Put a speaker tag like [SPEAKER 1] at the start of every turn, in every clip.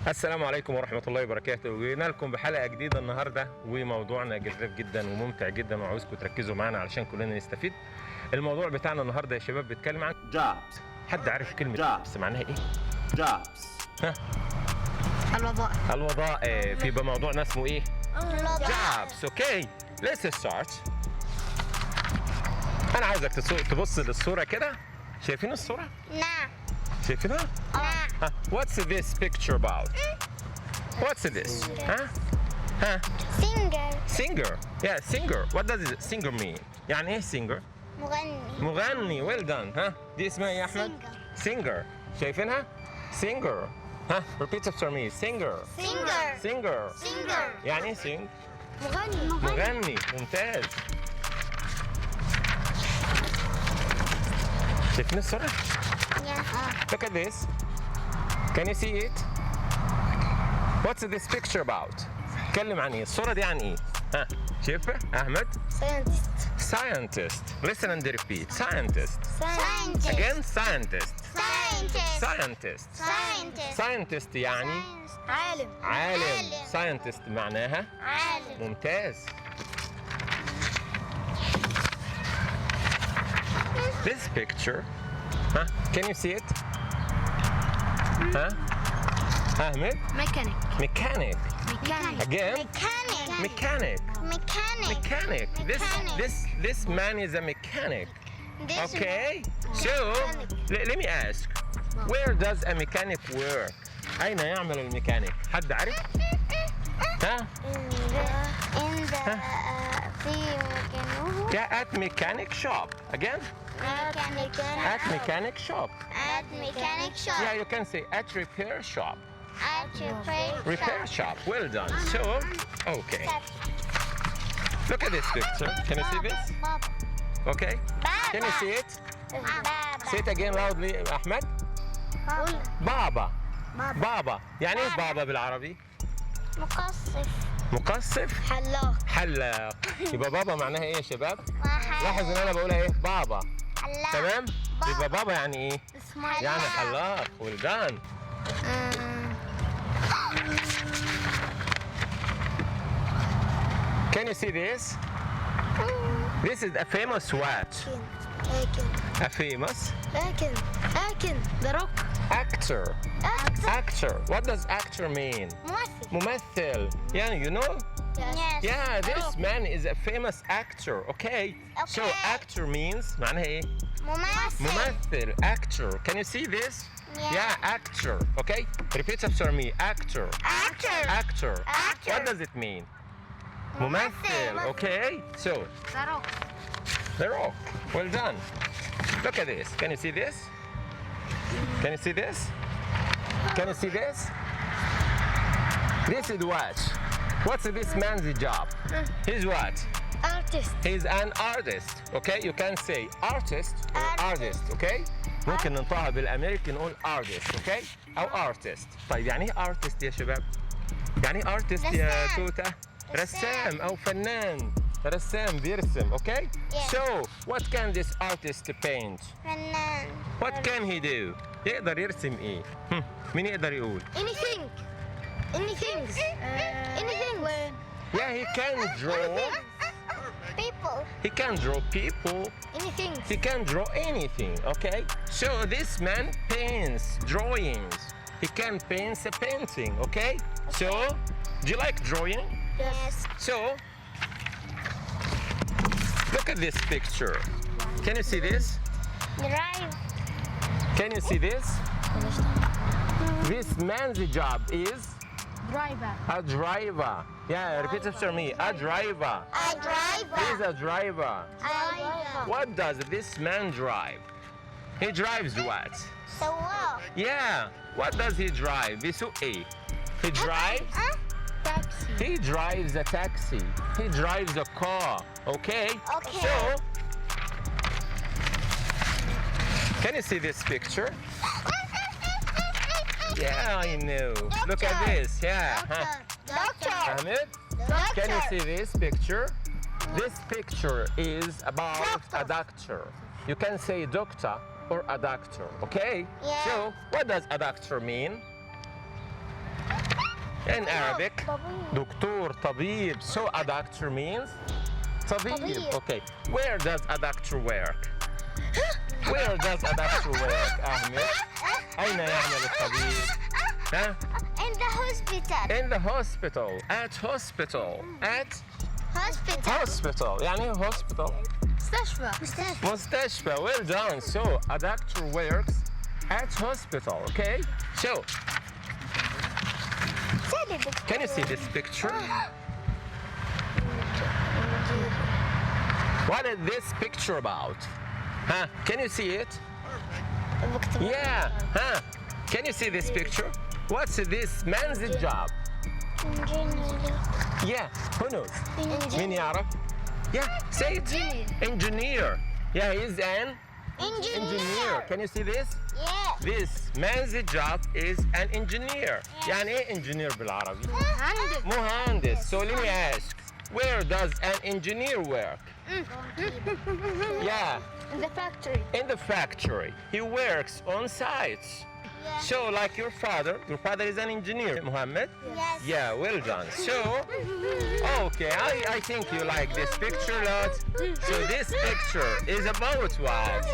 [SPEAKER 1] السلام عليكم ورحمة الله وبركاته. جينا لكم بحلقة جديدة النهاردة وموضوعنا جذاب جدا وممتع جدا وعاوزكم تركزوا معنا علشان كلنا نستفيد. الموضوع بتاعنا النهاردة يا شباب بيتكلم عن
[SPEAKER 2] jobs.
[SPEAKER 1] حد عارف كلمة jobs معناها ايه؟
[SPEAKER 2] jobs.
[SPEAKER 1] ها؟ الوظائف. يبقى موضوعنا اسمه ايه؟ jobs. اوكي. let's start. أنا عايزك تبص للصورة كده. شايفين الصورة؟
[SPEAKER 3] نعم.
[SPEAKER 1] شايفينها؟
[SPEAKER 3] نعم.
[SPEAKER 1] What's this picture about? What's this? ها؟ Singer. Yeah, singer. What does singer mean? يعني ايه singer؟ مغني. Well done. ها؟ دي اسمها ايه يا أحمد؟ Singer. شايفينها؟ Singer. ها؟ Repeat after me. Singer. يعني ايه sing؟ مغني. ممتاز. شايفين الصورة؟ Look at this. Can you see it? What's this picture about? اتكلم عن ايه؟ الصورة دي عن ايه؟ ها؟ شايفها؟ أحمد؟ Scientist. Listen and repeat. Scientist. Again, scientist. Scientist يعني عالم. Scientist معناها
[SPEAKER 3] عالم.
[SPEAKER 1] ممتاز. This picture. Can you see it? Ahmed? Mechanic. Again? Mechanic. This man is a mechanic. Okay. So, let me ask. Where does a mechanic work? أين يعمل الميكانيك؟ حد عارف؟ Yeah, at mechanic shop. Again? At mechanic shop. Yeah, you can say at repair shop. Repair shop. Well done. So, okay. Look at this picture. Can you see this? Okay. Can you see it? Say it again loudly, Ahmed. بابا. يعني ايه بابا بالعربي؟ مقصف. حلاق. يبقى بابا معناها ايه يا شباب؟ لاحظ ان انا بقولها ايه؟ بابا. تمام؟ يبقى بابا يعني ايه؟ يعني حلاق. Well done. Can you see this? This is a famous what? A famous?
[SPEAKER 3] The Rock.
[SPEAKER 1] Actor. What does actor mean? ممثل. Yeah, you know?
[SPEAKER 3] Yes.
[SPEAKER 1] Yeah, this man is a famous actor. Okay. So actor means معناها ايه؟ ممثل. Actor. Can you see this? Yeah, actor. Okay. Repeat after me. Actor. What does it mean? ممثل. Okay. So. The Rock. Well done. Look at this. Can you see this? This is what? What's this man's job? He's what?
[SPEAKER 3] Artist.
[SPEAKER 1] He's an artist. Okay? You can say artist or artist. Okay? ممكن ننطقها بالأمريكي نقول artist. Okay? أو artist. طيب يعني إيه artist يا شباب؟ يعني إيه artist يا توتة؟ رسام أو فنان. رسام بيرسم. Okay? So, what can this artist paint?
[SPEAKER 3] فنان.
[SPEAKER 1] What can he do? يقدر يرسم إيه؟ مين يقدر يقول؟
[SPEAKER 3] Anything.
[SPEAKER 1] Yeah, he can draw. He can draw people.
[SPEAKER 3] Anything.
[SPEAKER 1] He can draw anything, okay? So this man paints drawings. He can paint a painting, okay? So, do you like drawing?
[SPEAKER 3] Yes.
[SPEAKER 1] So, look at this picture. Can you see this?
[SPEAKER 3] Drive.
[SPEAKER 1] Can you see this? This man's job is a driver. Yeah, repeat after me. A driver. He's a driver. What does this man drive? He drives what?
[SPEAKER 3] سواق.
[SPEAKER 1] Yeah. What does he drive? بيسوق ايه? He drives?
[SPEAKER 3] Taxi.
[SPEAKER 1] He drives a taxi. He drives a car. Okay?
[SPEAKER 3] Okay.
[SPEAKER 1] So, can you see this picture? Yeah, I know. Look at this. Yeah.
[SPEAKER 3] Doctor.
[SPEAKER 1] Ahmed? Can you see this picture? This picture is about a doctor. You can say doctor or a doctor, okay?
[SPEAKER 3] Yeah.
[SPEAKER 1] So, what does a doctor mean? In Arabic, دكتور, طبيب. So a doctor means طبيب. Okay. Where does a doctor work? Where does a doctor work, أحمد؟ أين يعمل الطبيب؟ ها؟
[SPEAKER 3] In the hospital.
[SPEAKER 1] In the hospital. At hospital. At
[SPEAKER 3] Hospital.
[SPEAKER 1] hospital. يعني إيه hospital?
[SPEAKER 3] مستشفى.
[SPEAKER 1] مستشفى. Well done. So a doctor works at hospital. Okay. So can you see this picture? What is this picture about? Huh? Can you see it? Yeah. Huh? Can you see this picture? What's this man's job? Yeah. Who knows? مين يعرف? Yeah. Say it. Engineer. Yeah, he's an engineer. Can you see this?
[SPEAKER 3] Yeah.
[SPEAKER 1] This man's job is an engineer. يعني ايه engineer بالعربي؟ مهندس. So let me ask, where does an engineer work? Yeah.
[SPEAKER 3] In the factory.
[SPEAKER 1] In the factory. He works on sites. So like your father is an engineer, Muhammad?
[SPEAKER 3] Yes.
[SPEAKER 1] Yeah, well done. So, okay, I think you like this picture a lot. So this picture is about what?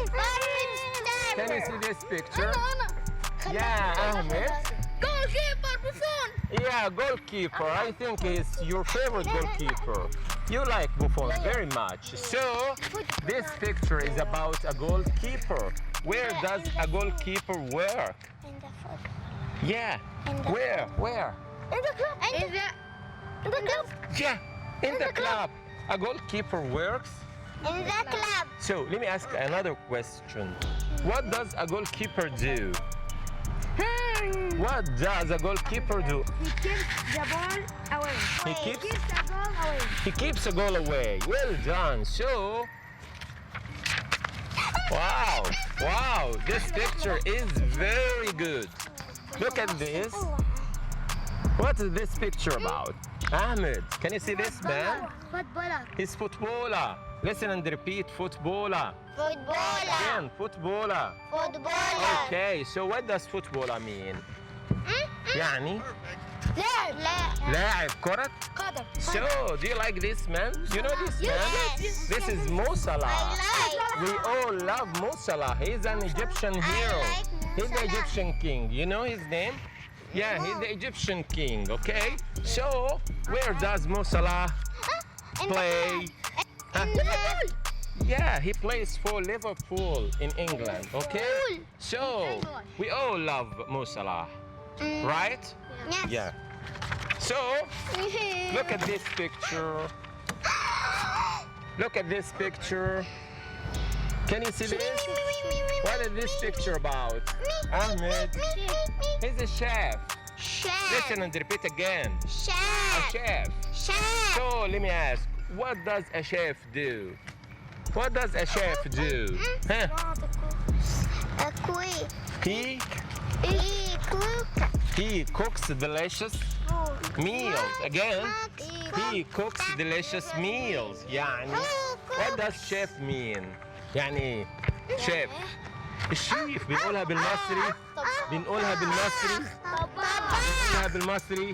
[SPEAKER 1] Can you see this picture? Yeah, Ahmed.
[SPEAKER 3] Goalkeeper, Buffon.
[SPEAKER 1] Yeah, goalkeeper. I think he's your favorite goalkeeper. You like Buffon very much. So, this picture is about a goalkeeper. Where does a goalkeeper work?
[SPEAKER 3] In the foot.
[SPEAKER 1] Yeah.
[SPEAKER 3] In the
[SPEAKER 1] Where?
[SPEAKER 3] In the club. In the club.
[SPEAKER 1] Yeah, in the club. A goalkeeper works.
[SPEAKER 3] In the club.
[SPEAKER 1] So, let me ask another question. What does a goalkeeper do? What does a goalkeeper do?
[SPEAKER 3] He keeps the ball away.
[SPEAKER 1] He keeps
[SPEAKER 3] the ball away.
[SPEAKER 1] He keeps a goal away. Well done. So, wow, this picture is very good. Look at this. What is this picture about? Ahmed, can you see this man?
[SPEAKER 3] Footballer.
[SPEAKER 1] He's footballer. Listen and repeat, footballer.
[SPEAKER 3] Footballer.
[SPEAKER 1] Again, footballer.
[SPEAKER 3] Footballer.
[SPEAKER 1] Okay, so what does footballer mean? يعني
[SPEAKER 3] لا.
[SPEAKER 1] لاعب كرة.
[SPEAKER 3] قدم.
[SPEAKER 1] So, do you like this man? You know this man?
[SPEAKER 3] Yes.
[SPEAKER 1] This is Mo Salah.
[SPEAKER 3] I like.
[SPEAKER 1] We all love Mo Salah. He's an Egyptian hero.
[SPEAKER 3] like Mo
[SPEAKER 1] He's the
[SPEAKER 3] Salah.
[SPEAKER 1] Egyptian king. You know his name? Yeah, he's the Egyptian king, okay? So, where does Mo Salah play?
[SPEAKER 3] In the
[SPEAKER 1] Yeah, he plays for Liverpool in England, okay? So, we all love Mo Salah, right?
[SPEAKER 3] Yes.
[SPEAKER 1] Yeah. So, look at this picture. Look at this picture. Can you see this? What is this picture about? Ahmed. He's a chef.
[SPEAKER 3] Chef.
[SPEAKER 1] Listen and repeat again. A
[SPEAKER 3] Chef.
[SPEAKER 1] chef.
[SPEAKER 3] Chef.
[SPEAKER 1] So let me ask, what does a chef do? What does a chef do? Huh?
[SPEAKER 3] A queen.
[SPEAKER 1] He cooks delicious meals. Again, he cooks delicious meals. يعني what does chef mean? يعني ايه؟ شيف. الشيف بنقولها بالمصري. بنقولها بالمصري.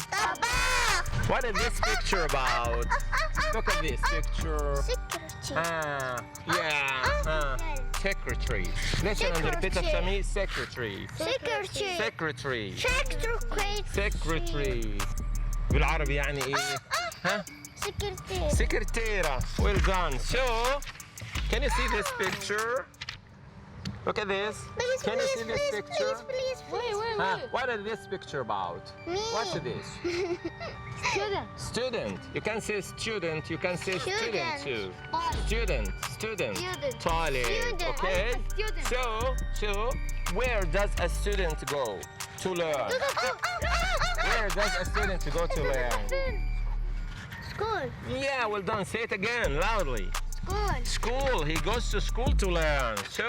[SPEAKER 1] What is this picture about? Look at this picture. Secretary. Listen and repeat after me. Secretary. بالعربي يعني ايه؟ ها؟ سكرتيرة. Well done. So, can you see this picture? Look at this. Can you see this picture? Huh? What is this picture about? What's this? Student. You can say student. You can say student too. Student. طالب. Okay. So where does a student go to learn? Where does a student go to learn?
[SPEAKER 3] School.
[SPEAKER 1] Yeah, well done. Say it again loudly. School. He goes to school to learn. So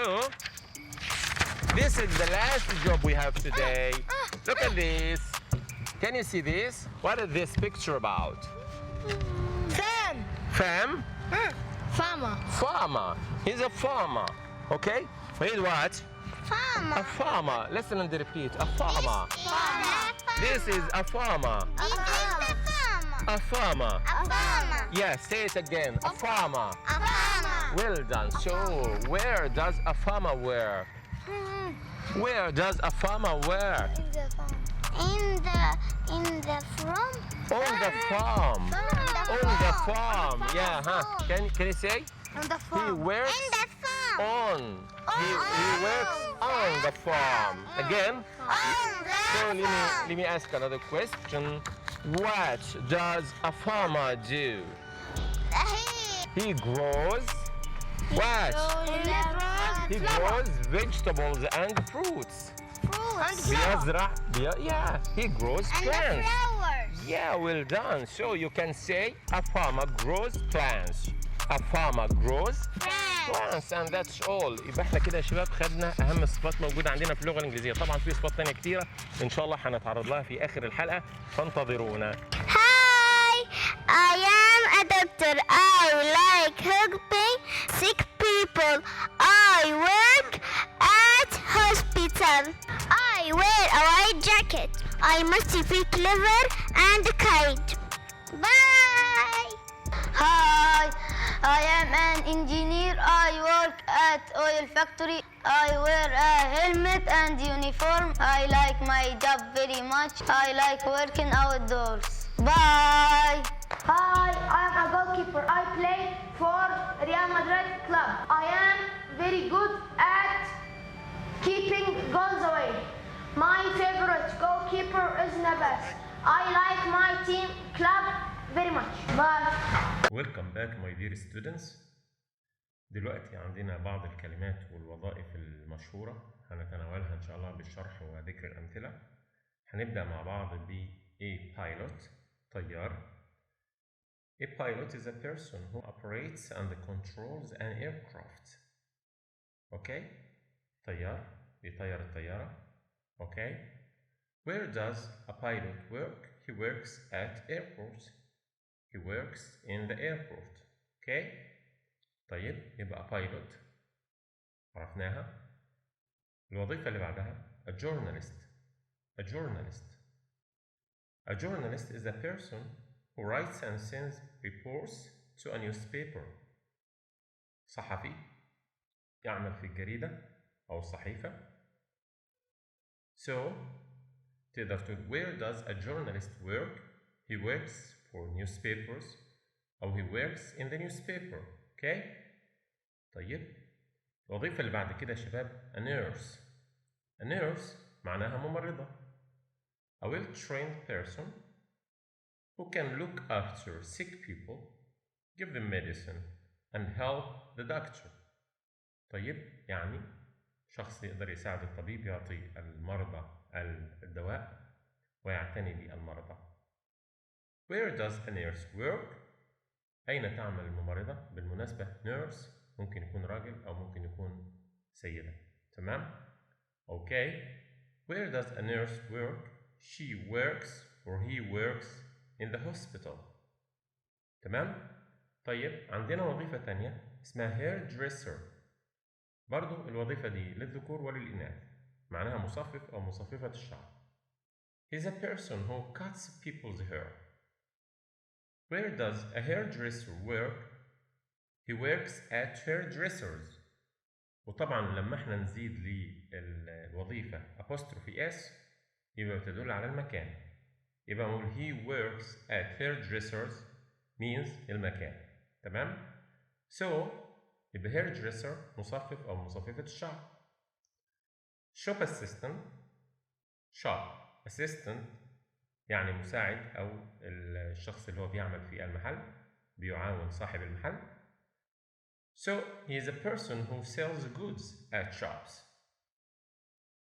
[SPEAKER 1] this is the last job we have today. Look at this. Can you see this? What is this picture about? Fam?
[SPEAKER 3] Farmer.
[SPEAKER 1] Farmer. He's a farmer. Okay? Read what?
[SPEAKER 3] Farmer.
[SPEAKER 1] A farmer. Listen and repeat. A farmer. This is a farmer.
[SPEAKER 3] This is the farmer.
[SPEAKER 1] A farmer.
[SPEAKER 3] A farmer.
[SPEAKER 1] Yes, say it again. A farmer.
[SPEAKER 3] A farmer.
[SPEAKER 1] Well done. So, where does a farmer wear? Where does a farmer wear?
[SPEAKER 3] In the farm. In the farm.
[SPEAKER 1] On the farm. On the farm. Yeah, huh? Can you say?
[SPEAKER 3] On the
[SPEAKER 1] He
[SPEAKER 3] farm.
[SPEAKER 1] works
[SPEAKER 3] In the farm.
[SPEAKER 1] on. He works on the farm. Again.
[SPEAKER 3] On the
[SPEAKER 1] So
[SPEAKER 3] farm.
[SPEAKER 1] let me ask another question. What does a farmer do? He grows what? He grows vegetables and fruits. بيزرع yeah, he grows
[SPEAKER 3] And the
[SPEAKER 1] plants.
[SPEAKER 3] flowers.
[SPEAKER 1] Yeah, well done. So you can say a farmer grows plants. A farmer grows plants and that's all. يبقى احنا كده يا شباب خدنا اهم الصفات موجوده عندنا في اللغه الانجليزيه. طبعا في صفات ثانيه كتيره ان شاء الله هنتعرض لها في اخر الحلقه فانتظرونا.
[SPEAKER 3] Hi, I am a doctor. I like helping sick people. I work at hospital. I wear a white jacket. I must be clever and kind. Bye. Hi, I am an engineer. I work at oil factory. I wear a helmet and uniform. I like my job very much. I like working outdoors. Bye.
[SPEAKER 2] Hi, I'm a goalkeeper. I play for Real Madrid club. I am very good at keeping goals away. My favorite goalkeeper is Nabas. I like my team club very much. Bye.
[SPEAKER 1] Welcome back my dear students. دلوقتي عندنا بعض الكلمات والوظائف المشهورة هنتناولها إن شاء الله بالشرح وذكر الأمثلة. هنبدأ مع بعض ب A pilot طيار. A pilot is a person who operates and controls an aircraft. Okay? طيار بيطير الطيارة. Okay? Where does a pilot work? He works at airport. He works in the airport. Okay? طيب يبقى pilot عرفناها. الوظيفة اللي بعدها a journalist. A journalist. A journalist is a person who writes and sends reports to a newspaper. صحفي يعمل في الجريدة أو الصحيفة. So تقدر تقول where does a journalist work? He works for newspapers أو he works in the newspaper. Okay? طيب الوظيفة اللي بعد كده يا شباب a nurse. A nurse معناها ممرضة. A well-trained person who can look after sick people, give them medicine and help the doctor. طيب يعني شخص يقدر يساعد الطبيب يعطي المرضى الدواء ويعتني بالمرضى. Where does a nurse work? أين تعمل الممرضة؟ بالمناسبة nurse ممكن يكون راجل أو ممكن يكون سيدة. تمام؟ Okay. Where does a nurse work? She works or he works in the hospital. تمام؟ طيب عندنا وظيفة تانية اسمها hairdresser. برضو الوظيفة دي للذكور وللإناث. معناها مصفف أو مصففة الشعر. He's a person who cuts people's hair. Where does a hairdresser work? He works at hairdressers. وطبعا لما احنا نزيد للوظيفة apostrophe s يبقى بتدل على المكان. يبقى نقول he works at hairdressers means المكان. تمام؟ So يبقى hairdresser مصفف أو مصففة الشعر. shop assistant. shop assistant يعني مساعد أو الشخص اللي هو بيعمل في المحل بيعاون صاحب المحل. So he is a person who sells goods at shops.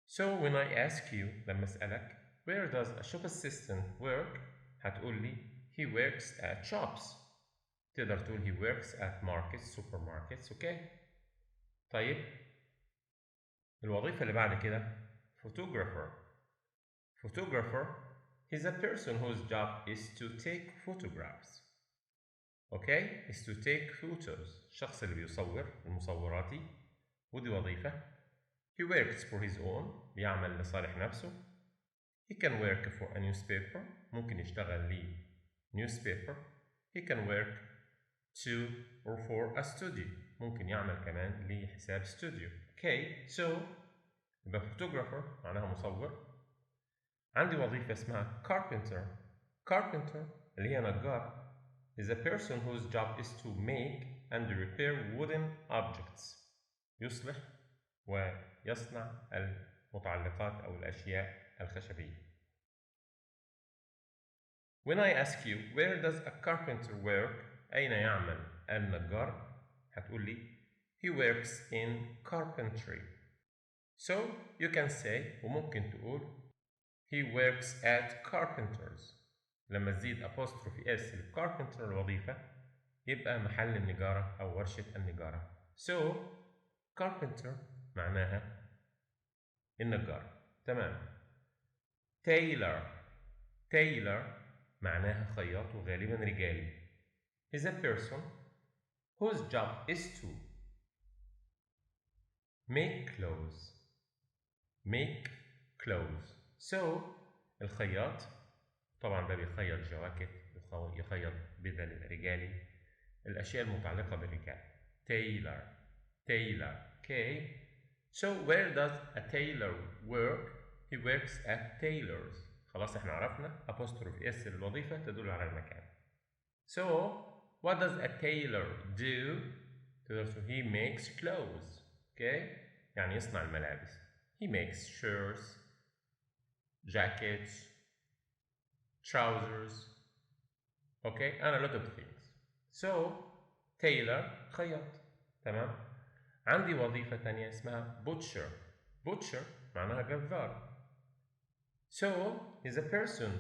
[SPEAKER 1] So when I ask you لما أسألك where does a shop assistant work هتقول لي he works at shops. تقدر تقول he works at markets, supermarkets. okay. طيب الوظيفة اللي بعد كده photographer. Photographer is a person whose job is to take photographs. Okay, is to take photos. الشخص اللي بيصور المصوراتي ودي وظيفة. He works for his own، بيعمل لصالح نفسه. He can work for a newspaper، ممكن يشتغل لي newspaper. He can work to or for a studio، ممكن يعمل كمان لحساب استوديو. Okay, so يبقى photographer معناها مصور. عندي وظيفة اسمها carpenter. Carpenter اللي هي نجار is a person whose job is to make and repair wooden objects، يصلح ويصنع المتعلقات أو الأشياء الخشبية. When I ask you where does a carpenter work، أين يعمل النجار؟ هتقول لي he works in carpentry. So you can say، وممكن تقول he works at carpenters. لما تزيد apostrophe s للcarpenter الوظيفة يبقى محل النجارة أو ورشة النجارة. So carpenter معناها النجار. تمام. tailor. tailor معناها خياط وغالبا رجالي. is a person whose job is to make clothes. make clothes. So الخياط طبعا ده بيخيط جواكت، يخيط بدل رجالي، الأشياء المتعلقة بالرجال. tailor. tailor. Okay. So where does a tailor work؟ He works at tailors. خلاص احنا عرفنا apostrophe s للوظيفة تدل على المكان. So what does a tailor do؟ he makes clothes. Okay. يعني يصنع الملابس. He makes shirts, jackets, trousers. Okay. and a lot of things. So tailor خياط. تمام. عندي وظيفة تانية اسمها butcher. butcher معناها جزار. So is a person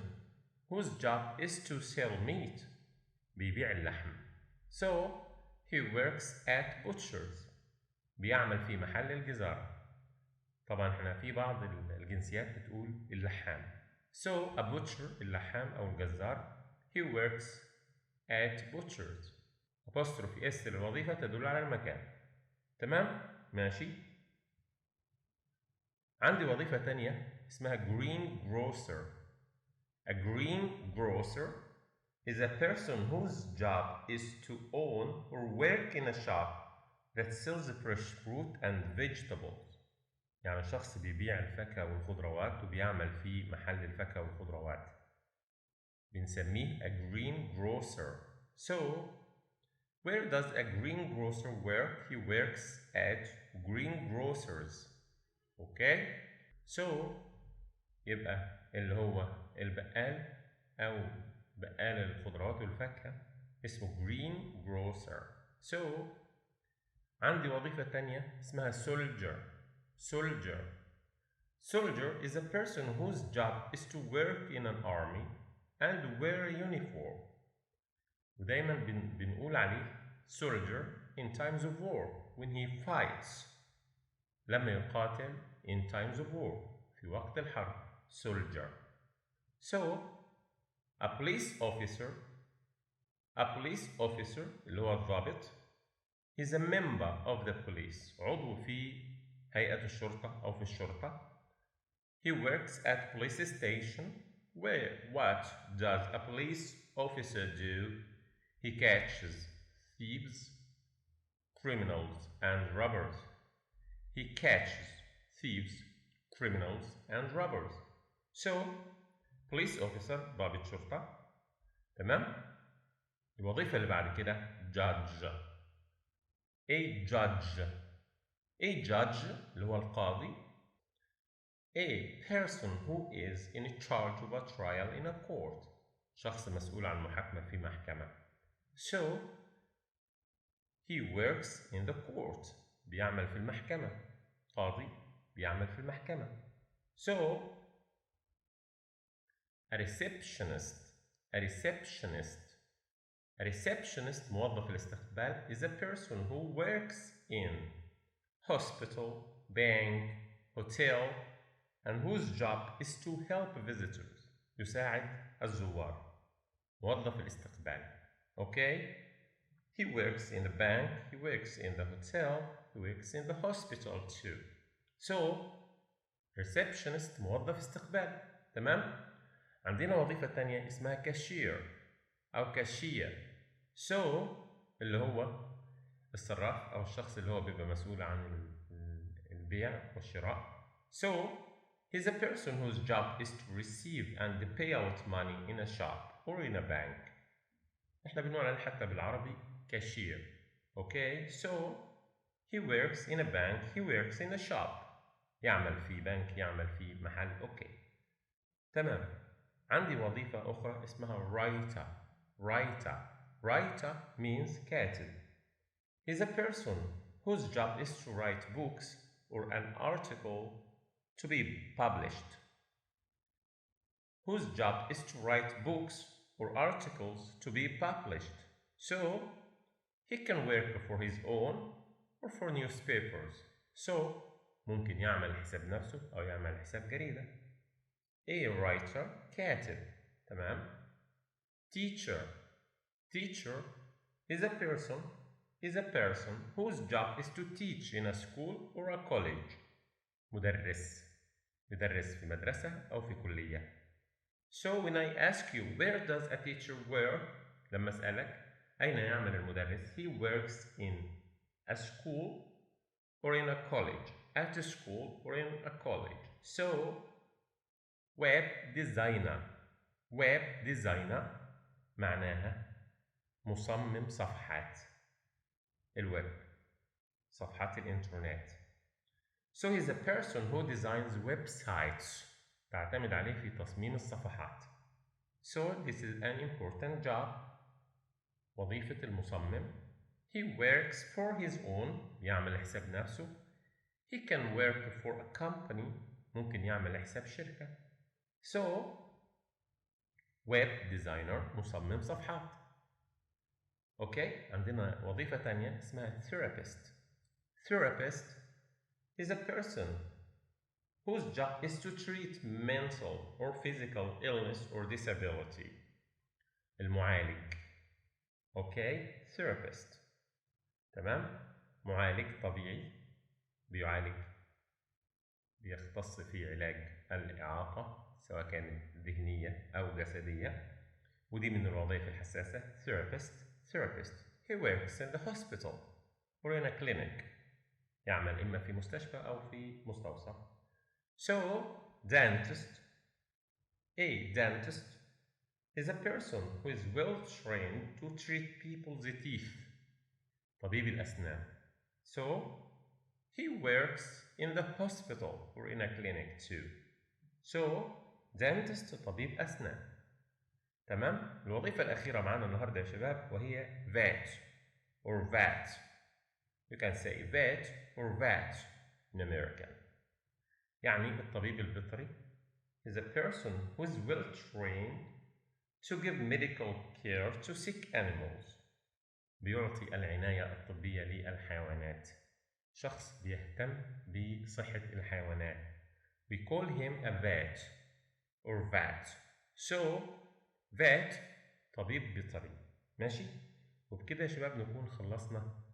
[SPEAKER 1] whose job is to sell meat، بيبيع اللحم. So he works at butchers، بيعمل في محل الجزار. طبعا احنا في بعض الجنسيات بتقول اللحام. So a butcher اللحام أو الجزار he works at butchers. apostrophe s للوظيفة تدل على المكان. تمام؟ ماشي. عندي وظيفة تانية اسمها greengrocer. A greengrocer is a person whose job is to own or work in a shop that sells fresh fruit and vegetables. يعني شخص بيبيع الفاكهة والخضروات وبيعمل في محل الفاكهة والخضروات. بنسميه a greengrocer. So where does a greengrocer work؟ He works at greengrocers. Okay. So يبقى اللي هو البقال أو بقال الخضروات والفاكهة اسمه greengrocer. So عندي وظيفة تانية اسمها soldier. soldier. soldier is a person whose job is to work in an army and wear a uniform. ودايما بنقول عليه soldier in times of war when he fights. لما يقاتل in times of war في وقت الحرب. soldier. So a police officer اللي هو الضابط is a member of the police، عضو في هيئة الشرطة أو في الشرطة. He works at police station. Where what does a police officer do؟ He catches thieves, criminals and robbers. He catches thieves, criminals and robbers. So police officer ضابط شرطة. تمام. الوظيفة اللي بعد كده judge. a judge اللي هو القاضي. A person who is in charge of a trial in a court، شخص مسؤول عن محاكمة في محكمة. So he works in the court، بيعمل في المحكمة. قاضي بيعمل في المحكمة. So a receptionist موظف الاستقبال is a person who works in hospital, bank, hotel and whose job is to help visitors. يساعد الزوار. موظف الاستقبال. Okay. He works in the bank, he works in the hotel he works in the hospital too. So receptionist موظف استقبال. تمام؟ عندنا وظيفة تانية اسمها كاشير أو كاشية. So اللي هو الصراف أو الشخص اللي هو بيبقى مسؤول عن البيع والشراء. So he's a person whose job is to receive and pay out money in a shop or in a bank. احنا بنقول عليه حتى بالعربي كاشير. Okay, so he works in a bank, he works in a shop. يعمل في بنك، يعمل في محل. اوكي تمام. عندي وظيفة أخرى اسمها writer. Writer means كاتب. He's a person whose job is to write books or an article to be published. Whose job is to write books or articles to be published. So he can work for his own or for newspapers. So ممكن يعمل حساب نفسه أو يعمل حساب جريدة. A writer كاتب. تمام. Teacher is a person whose job is to teach in a school or a college. مدرس في مدرسة أو في كلية. So when I ask you where does a teacher work, لما أسألك أين يعمل المدرس, he works in a school or in a college. At a school or in a college. So web designer معناها مصمم صفحات الويب، صفحات الإنترنت. So he's a person who designs websites. تعتمد عليه في تصميم الصفحات. So this is an important job. وظيفة المصمم. He works for his own. يعمل حساب نفسه. He can work for a company. ممكن يعمل حساب شركة. So web designer مصمم صفحات. اوكي عندنا وظيفة تانية اسمها therapist. Therapist is a person whose job is to treat mental or physical illness or disability. المعالج. اوكي therapist. تمام. معالج طبيعي بيختص في علاج الإعاقة سواء كانت ذهنية أو جسدية، ودي من الوظائف الحساسة. Therapist he works in the hospital or in a clinic. يعمل إما في مستشفى أو في مستوصف. So dentist is a person who is well trained to treat people's teeth. طبيب الأسنان. So he works in the hospital or in a clinic too. So dentist طبيب أسنان. تمام. الوظيفة الأخيرة معانا النهاردة يا شباب وهي vet or vat. You can say vet or vat in American. يعني الطبيب البيطري is a person who is well trained to give medical care to sick animals. بيعطي العناية الطبية للحيوانات. شخص بيهتم بصحة الحيوانات. We call him a vet or vat. So vet طبيب بيطري. ماشي. وبكده يا شباب نكون خلصنا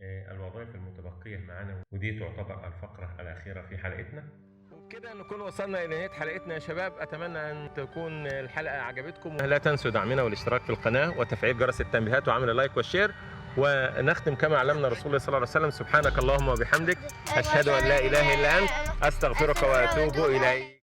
[SPEAKER 1] الوظائف المتبقية معنا، ودي تعتبر الفقرة الأخيرة في حلقتنا. وبكده نكون وصلنا إلى نهاية حلقتنا يا شباب. أتمنى أن تكون الحلقة عجبتكم. لا تنسوا دعمنا والاشتراك في القناة وتفعيل جرس التنبيهات وعمل اللايك والشير. ونختم كما علمنا رسول الله صلى الله عليه وسلم: سبحانك اللهم وبحمدك أشهد أن لا إله إلا أنت أستغفرك وأتوب إليك.